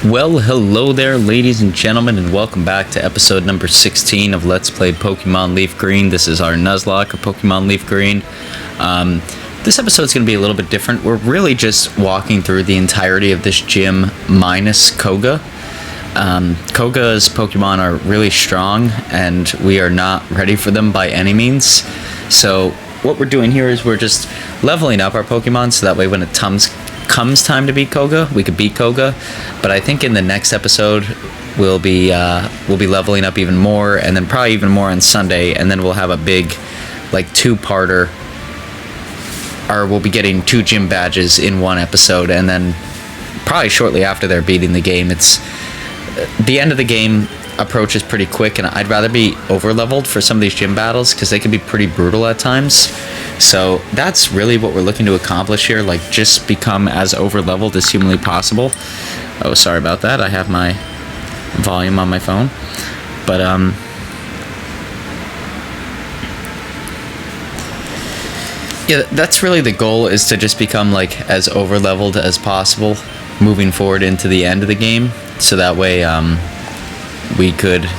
Well, hello there, ladies and gentlemen, and welcome back to episode number 16 of Let's Play Pokemon Leaf Green. This is our Nuzlocke of Pokemon Leaf Green. This episode's going to be a little bit different. We're really just walking through the entirety of this gym minus Koga. Koga's Pokemon are really strong, and we are not ready for them by any means. So what we're doing here is we're just leveling up our Pokemon so that way when it comes time to beat Koga, we could beat Koga. But I think in the next episode we'll be leveling up even more, and then probably even more on Sunday, and then we'll have a big like two-parter, or we'll be getting 2 gym badges in one episode, and then probably shortly after they're beating the game. It's the end of the game approaches pretty quick, and I'd rather be over leveled for some of these gym battles because they can be pretty brutal at times. So that's really what we're looking to accomplish here, like just become as over leveled as humanly possible. Oh, sorry about that, I have my volume on my phone. But yeah, that's really the goal, is to just become like as over leveled as possible moving forward into the end of the game, so that way we could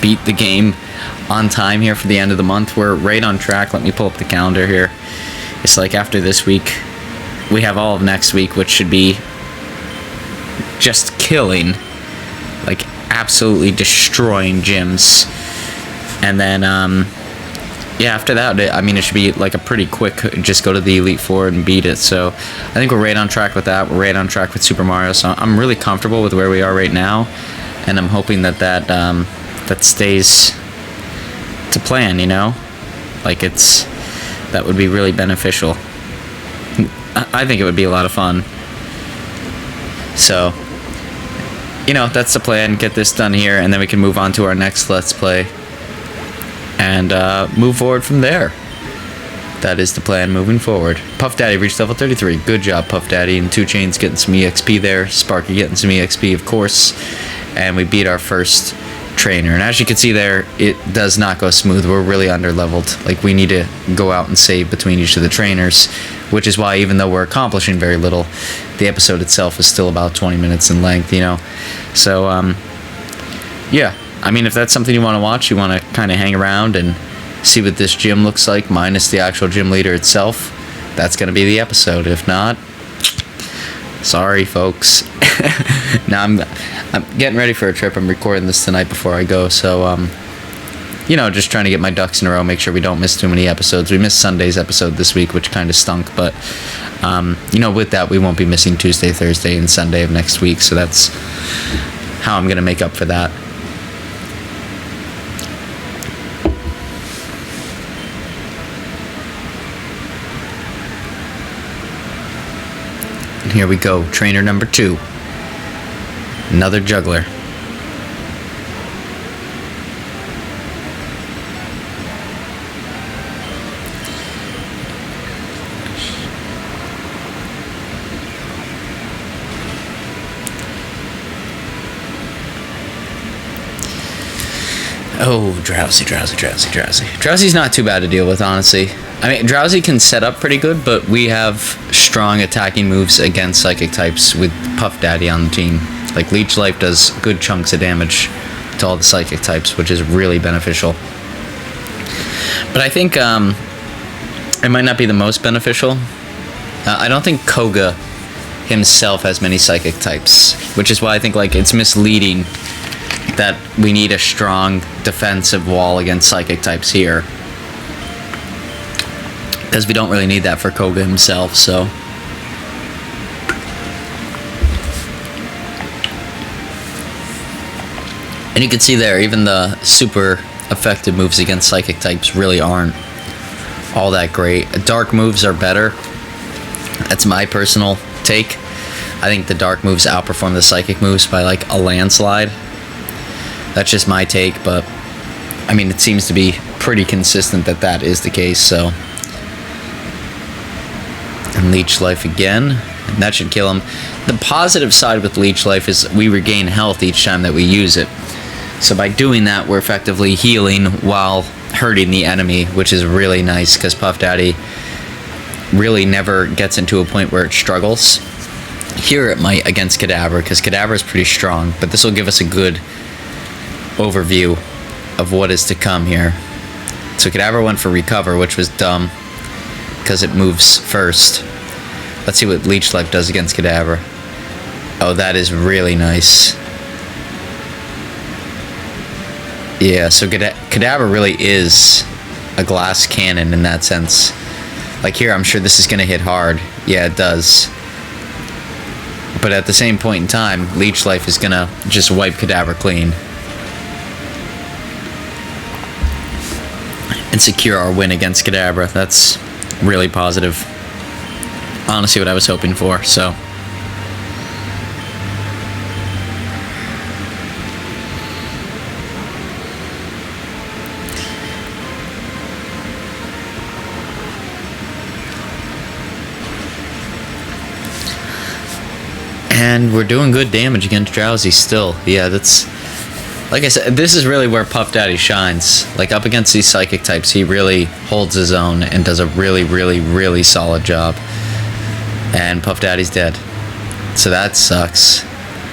beat the game on time here for the end of the month. We're right on track. Let me pull up the calendar here. It's like after this week we have all of next week, which should be just killing, like absolutely destroying gyms. And then yeah, after that, I mean, it should be like a pretty quick, just go to the Elite Four and beat it. So I think we're right on track with that. We're right on track with Super Mario. So I'm really comfortable with where we are right now, and I'm hoping that that stays to plan, you know? Like that would be really beneficial. I think it would be a lot of fun. So, you know, that's the plan. Get this done here, and then we can move on to our next Let's Play and move forward from there. That is the plan moving forward. Puff Daddy reached level 33. Good job, Puff Daddy. And 2 Chains getting some EXP there. Sparky getting some EXP, of course. And we beat our first trainer. And as you can see there, it does not go smooth. We're really under leveled. Like, we need to go out and save between each of the trainers, which is why, even though we're accomplishing very little, the episode itself is still about 20 minutes in length, you know? So, yeah. I mean, if that's something you want to watch, you want to kind of hang around and see what this gym looks like minus the actual gym leader itself, that's going to be the episode. If not, sorry, folks. Now I'm getting ready for a trip. I'm recording this tonight before I go, so you know, just trying to get my ducks in a row, make sure we don't miss too many episodes. We missed Sunday's episode this week, which kind of stunk, but you know, with that, we won't be missing Tuesday, Thursday, and Sunday of next week, so that's how I'm going to make up for that. And here we go, trainer number 2. Another juggler. Oh, Drowsy. Drowsy's not too bad to deal with, honestly. I mean, Drowsy can set up pretty good, but we have strong attacking moves against psychic types with Puff Daddy on the team. Like, Leech Life does good chunks of damage to all the psychic types, which is really beneficial. But I think it might not be the most beneficial. I don't think Koga himself has many psychic types, which is why I think, like, it's misleading that we need a strong defensive wall against psychic types here, because we don't really need that for Koga himself. So and you can see there, even the super effective moves against psychic types really aren't all that great. Dark moves are better. That's my personal take. I think the dark moves outperform the psychic moves by like a landslide. That's just my take, but I mean, it seems to be pretty consistent that that is the case. So, and Leech Life again, and that should kill him. The positive side with Leech Life is we regain health each time that we use it. So by doing that, we're effectively healing while hurting the enemy, which is really nice, because Puff Daddy really never gets into a point where it struggles. Here it might against Kadabra, because Kadabra is pretty strong, but this will give us a good overview of what is to come here. So Kadabra went for Recover, which was dumb, because it moves first. Let's see what Leech Life does against Kadabra. Oh, that is really nice. Yeah, so Kadabra really is a glass cannon in that sense. Like here, I'm sure this is going to hit hard. Yeah, it does. But at the same point in time, Leech Life is going to just wipe Kadabra clean. And secure our win against Kadabra. That's really positive. Honestly, what I was hoping for, so... And we're doing good damage against Drowsy still. Yeah, that's... Like I said, this is really where Puff Daddy shines. Like, up against these Psychic types, he really holds his own and does a really, really, really solid job. And Puff Daddy's dead. So that sucks.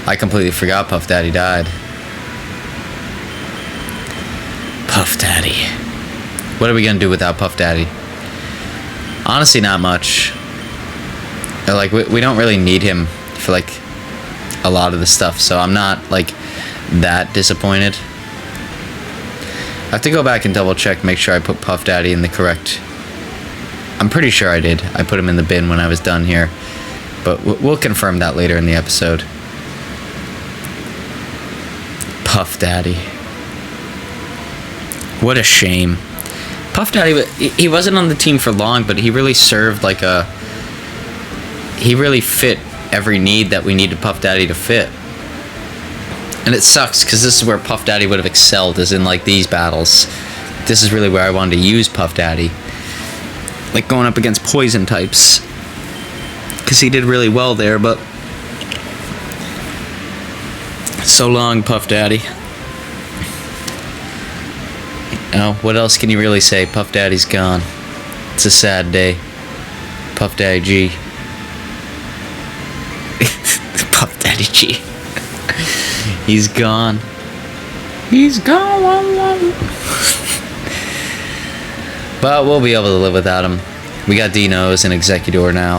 I completely forgot Puff Daddy died. Puff Daddy. What are we gonna do without Puff Daddy? Honestly, not much. Like, we don't really need him for like a lot of the stuff, so I'm not like that disappointed. I have to go back and double check, make sure I put Puff Daddy in the correct... I'm pretty sure I did. I put him in the bin when I was done here, but we'll confirm that later in the episode. Puff Daddy. What a shame. Puff Daddy, he wasn't on the team for long, but he really served like a... He really fit every need that we needed Puff Daddy to fit. And it sucks, because this is where Puff Daddy would have excelled, is in like these battles. This is really where I wanted to use Puff Daddy. Like going up against poison types. Because he did really well there, but... So long, Puff Daddy. Oh, what else can you really say? Puff Daddy's gone. It's a sad day. Puff Daddy G. Puff Daddy G. He's gone. He's gone. But we'll be able to live without him. We got Dinos and Executor now.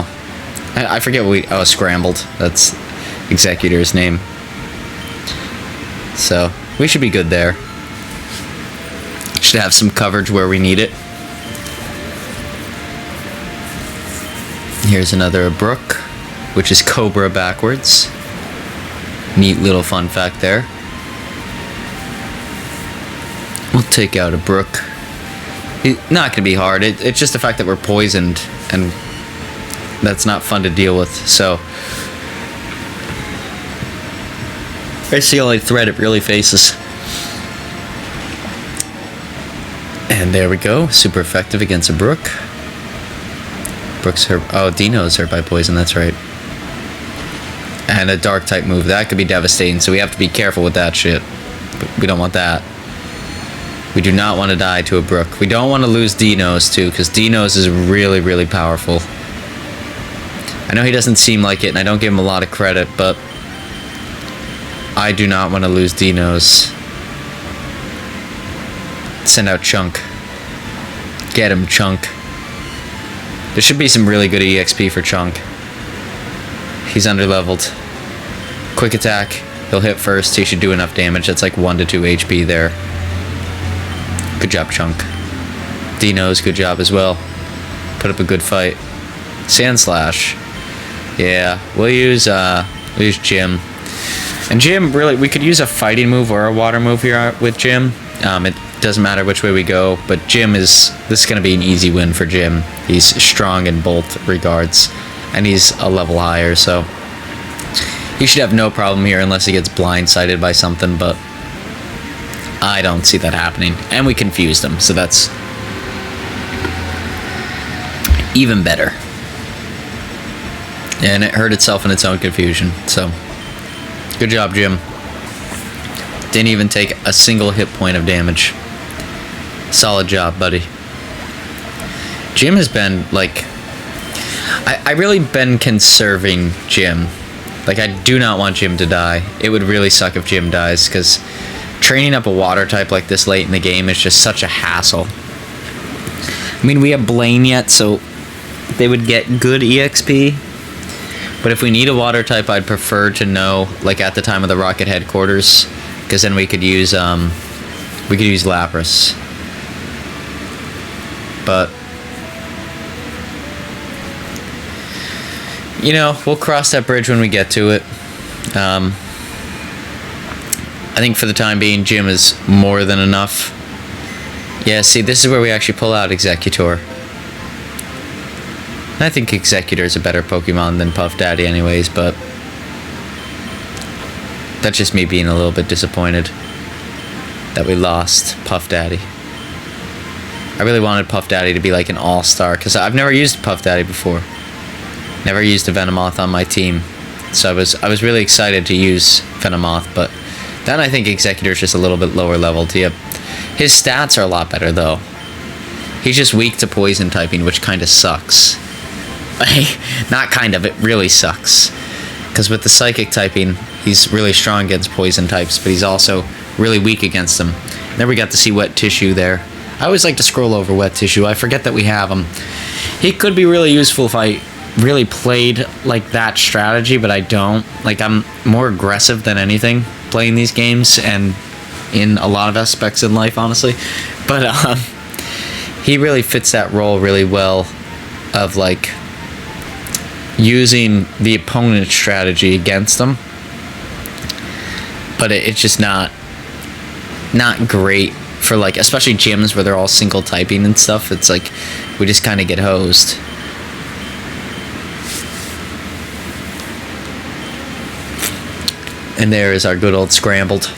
I forget what we... Oh, Scrambled. That's Executor's name. So, we should be good there. Should have some coverage where we need it. Here's another Brook, which is Cobra backwards. Neat little fun fact there. We'll take out a Brook. Not gonna be hard. It's just the fact that we're poisoned, and that's not fun to deal with. So it's the only threat it really faces. And there we go. Super effective against a Brook. Brook's hurt. Oh, Dino's hurt by poison. That's right. And a dark type move. That could be devastating, so we have to be careful with that shit. But we don't want that. We do not want to die to a Brook. We don't want to lose Dinos, too, because Dinos is really, really powerful. I know he doesn't seem like it, and I don't give him a lot of credit, but... I do not want to lose Dinos. Send out Chunk. Get him, Chunk. There should be some really good EXP for Chunk. He's underleveled. Quick attack. He'll hit first. He should do enough damage. That's like 1 to 2 HP there. Good job, Chunk. Dino's good job as well. Put up a good fight. Sand Slash. Yeah, we'll use Jim. And Jim, really, we could use a fighting move or a water move here with Jim. It doesn't matter which way we go, but this is going to be an easy win for Jim. He's strong in both regards, and he's a level higher, so he should have no problem here unless he gets blindsided by something, but I don't see that happening. And we confused him, so that's even better. And it hurt itself in its own confusion, so good job, Jim. Didn't even take a single hit point of damage. Solid job, buddy. Jim has been, like... I really been conserving Jim. Like, I do not want Jim to die. It would really suck if Jim dies, because training up a water type like this late in the game is just such a hassle. I mean, we have Blaine yet, so they would get good EXP. But if we need a water type, I'd prefer to know, like, at the time of the Rocket headquarters, because then we could use Lapras. But, you know, we'll cross that bridge when we get to it. I think for the time being, Jim is more than enough. Yeah, see, this is where we actually pull out Executor. I think Executor is a better Pokemon than Puff Daddy anyways, but that's just me being a little bit disappointed that we lost Puff Daddy. I really wanted Puff Daddy to be like an all-star, because I've never used Puff Daddy before. Never used a Venomoth on my team. So I was really excited to use Venomoth, but then I think Executor's just a little bit lower level to you. His stats are a lot better though. He's just weak to poison typing, which kind of sucks. Not kind of, it really sucks. Because with the psychic typing, he's really strong against poison types, but he's also really weak against them. And then we got to see Wet Tissue there. I always like to scroll over Wet Tissue. I forget that we have him. He could be really useful if I really played like that strategy, but I don't. Like, I'm more aggressive than anything playing these games, and in a lot of aspects in life, honestly. But he really fits that role really well of, like, using the opponent's strategy against them. But it's just not great for, like, especially gyms where they're all single typing and stuff. It's like we just kind of get hosed. And there is our good old Scrambled.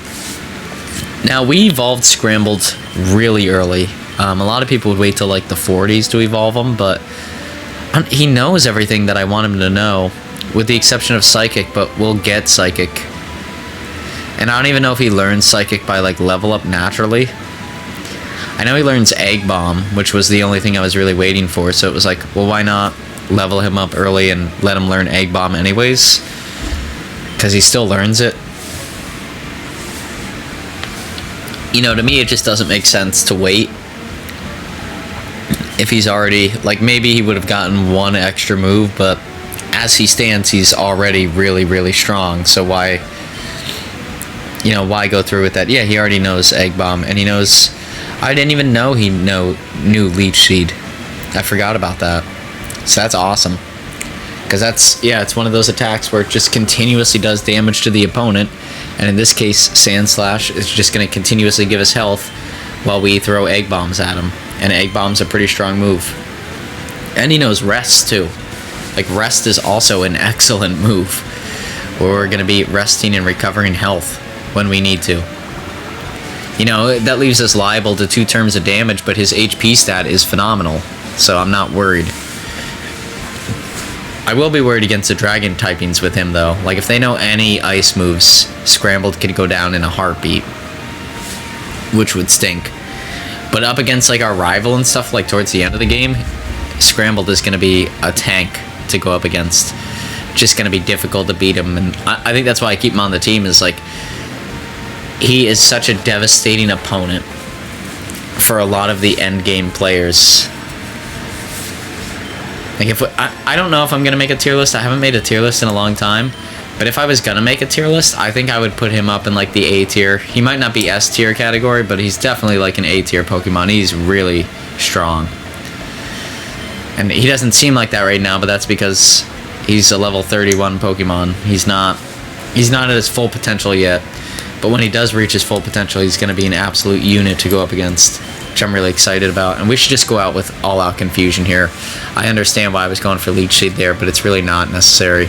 Now, we evolved Scrambled really early. A lot of people would wait till like the 40s to evolve him, but he knows everything that I want him to know, with the exception of Psychic, but we'll get Psychic. And I don't even know if he learns Psychic by like level up naturally. I know he learns Egg Bomb, which was the only thing I was really waiting for, so it was like, well, why not level him up early and let him learn Egg Bomb anyways? Because he still learns it. You know, to me, it just doesn't make sense to wait. If he's already, like, maybe he would have gotten one extra move, but as he stands, he's already really, really strong. So why, you know, why go through with that? Yeah, he already knows Egg Bomb, and he knows, I didn't even know he knew Leech Seed. I forgot about that. So that's awesome. Because that's, yeah, it's one of those attacks where it just continuously does damage to the opponent. And in this case, Sand Slash is just going to continuously give us health while we throw Egg Bombs at him. And Egg Bomb's a pretty strong move. And he knows Rest, too. Like, Rest is also an excellent move, where we're going to be resting and recovering health when we need to. You know, that leaves us liable to 2 turns of damage, but his HP stat is phenomenal, so I'm not worried. I will be worried against the Dragon typings with him, though. Like, if they know any ice moves, Scrambled could go down in a heartbeat, which would stink. But up against, like, our rival and stuff, like, towards the end of the game, Scrambled is going to be a tank to go up against. Just going to be difficult to beat him, and I think that's why I keep him on the team, is, like, he is such a devastating opponent for a lot of the end game players. Like, if I don't know if I'm gonna make a tier list. I haven't made a tier list in a long time, but if I was gonna make a tier list, I think I would put him up in like the A tier. He might not be S tier category, but he's definitely like an A tier Pokemon. He's really strong, and he doesn't seem like that right now, but that's because he's a level 31 Pokemon. He's not at his full potential yet, but when he does reach his full potential, he's gonna be an absolute unit to go up against, which I'm really excited about. And we should just go out with all-out confusion here. I understand why I was going for Leech Seed there, but it's really not necessary.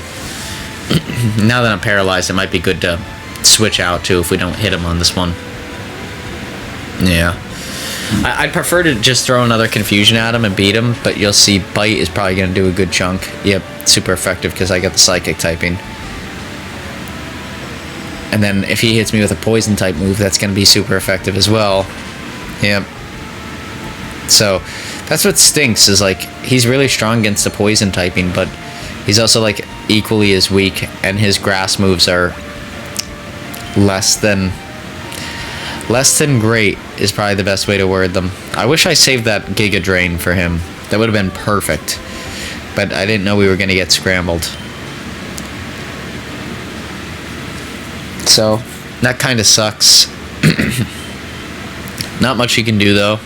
Now that I'm paralyzed, it might be good to switch out too if we don't hit him on this one. Yeah. I'd prefer to just throw another confusion at him and beat him, but you'll see Bite is probably going to do a good chunk. Yep, super effective because I got the Psychic typing. And then if he hits me with a Poison type move, that's going to be super effective as well. Yep. So that's what stinks, is like, he's really strong against the Poison typing, but he's also like equally as weak, and his grass moves are less than great is probably the best way to word them. I wish I saved that Giga Drain for him. That would have been perfect. But I didn't know we were going to get scrambled. So, that kind of sucks. Not much you can do, though.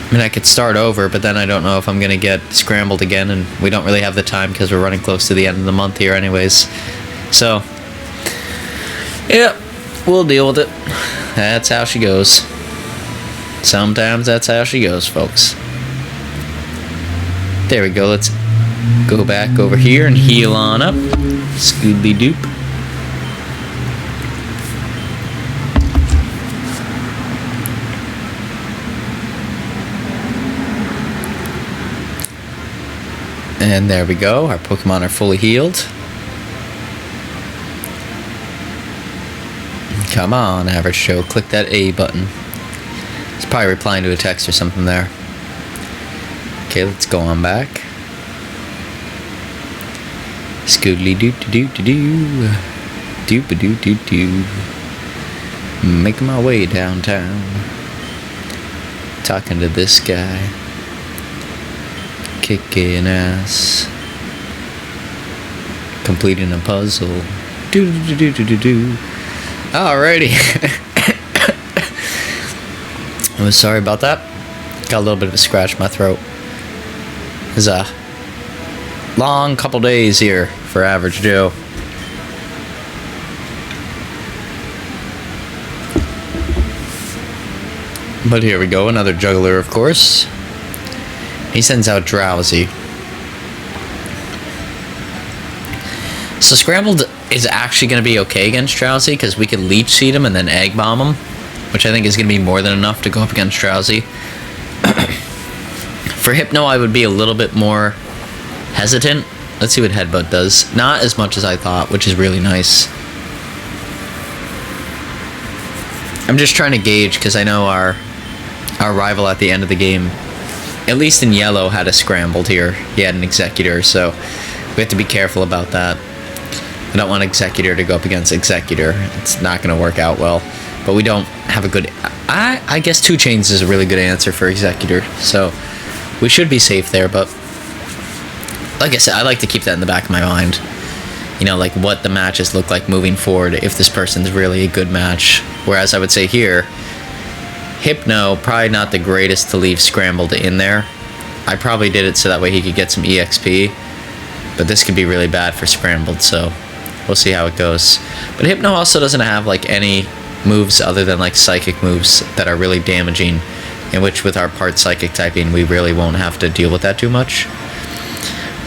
I mean, I could start over, but then I don't know if I'm going to get scrambled again, and we don't really have the time because we're running close to the end of the month here anyways. So, yeah, we'll deal with it. That's how she goes. Sometimes that's how she goes, folks. There we go. Let's go back over here and heal on up. Scoodly doop. And there we go. Our Pokemon are fully healed. Come on, Average Joe. Click that A button. It's probably replying to a text or something there. Okay, let's go on back. Scoodly doop doo doo doo. Doop a doo doo doo. Making my way downtown. Talking to this guy. Kicking ass. Completing a puzzle. Doo doo doo doo doo doo. Alrighty. I'm sorry about that. Got a little bit of a scratch in my throat. It's a long couple days here for Average Joe. But here we go, another juggler, of course. He sends out Drowsy. So Scrambled is actually going to be okay against Drowsy because we could Leech Seed him and then Egg Bomb him, which I think is going to be more than enough to go up against Drowsy. For Hypno, I would be a little bit more hesitant. Let's see what Headbutt does. Not as much as I thought, which is really nice. I'm just trying to gauge because I know our rival at the end of the game, at least in yellow, had a Scrambled here. He had an Executor, so we have to be careful about that. I don't want Executor to go up against Executor. It's not going to work out well. But we don't have a good... I guess 2 Chains is a really good answer for Executor. So we should be safe there, but... Like I said, I like to keep that in the back of my mind. You know, like what the matches look like moving forward if this person's really a good match. Whereas I would say here, Hypno, probably not the greatest to leave Scrambled in there. I probably did it so that way he could get some EXP. But this could be really bad for Scrambled, so we'll see how it goes. But Hypno also doesn't have like any moves other than like Psychic moves that are really damaging, in which with our part Psychic typing, we really won't have to deal with that too much.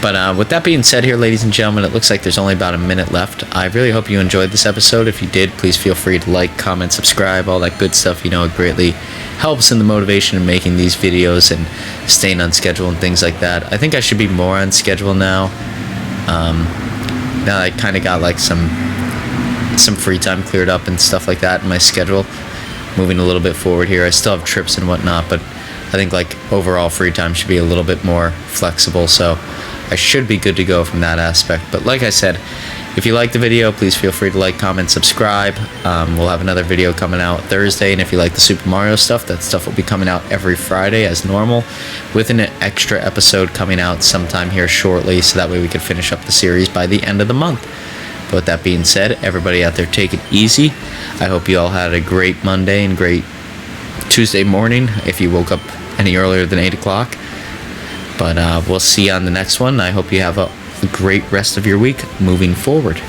But with that being said here, ladies and gentlemen, it looks like there's only about a minute left. I really hope you enjoyed this episode. If you did, please feel free to like, comment, subscribe, all that good stuff. You know, it greatly helps in the motivation of making these videos and staying on schedule and things like that. I think I should be more on schedule now. Now I kind of got like some free time cleared up and stuff like that in my schedule. Moving a little bit forward here. I still have trips and whatnot, but I think like overall free time should be a little bit more flexible. So I should be good to go from that aspect. But like I said, if you like the video, please feel free to like, comment, subscribe. We'll have another video coming out Thursday, and if you like the Super Mario stuff, that stuff will be coming out every Friday as normal, with an extra episode coming out sometime here shortly, so that way we can finish up the series by the end of the month. But with that being said, everybody out there, take it easy. I hope you all had a great Monday and great Tuesday morning if you woke up any earlier than 8 o'clock. But we'll see you on the next one. I hope you have a great rest of your week moving forward.